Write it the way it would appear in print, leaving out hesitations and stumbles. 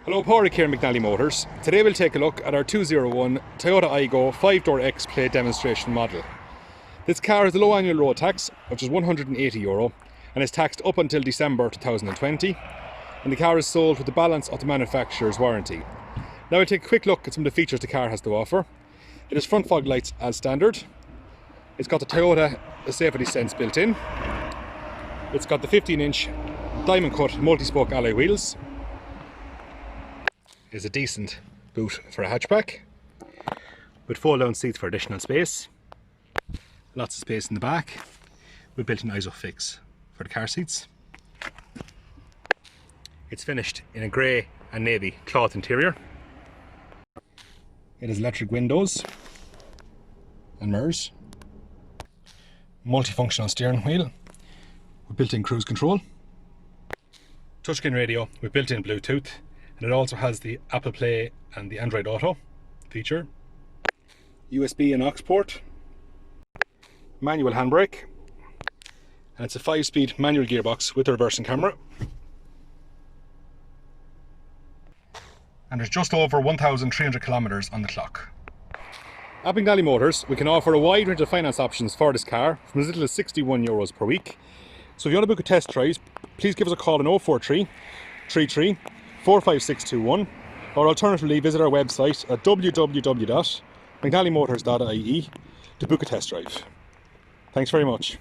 Hello, Pádraig here, McNally Motors. Today we'll take a look at our 201 Toyota Aygo 5-door X-Plate demonstration model. This car has a low annual road tax, which is €180, and is taxed up until December 2020, and the car is sold with the balance of the manufacturer's warranty. Now we'll take a quick look at some of the features the car has to offer. It has front fog lights as standard. It's got the Toyota safety sense built in. It's got the 15-inch diamond cut multi-spoke alloy wheels. Is a decent boot for a hatchback with fold down seats for additional space. Lots of space in the back with built-in ISOFIX for the car seats. It's finished in a grey and navy cloth interior. It has electric windows and mirrors, multifunctional steering wheel with built-in cruise control, touchscreen radio with built-in Bluetooth, and it also has the Apple Play and the Android Auto feature, USB and aux port, manual handbrake, and it's a 5-speed manual gearbox with a reversing camera. And there's just over 1,300 kilometers on the clock. At McNally Motors, we can offer a wide range of finance options for this car from as little as €61 per week. So if you want to book a test drive, please give us a call on 043 33 45621, or alternatively visit our website at www.mcnallymotors.ie to book a test drive. Thanks very much.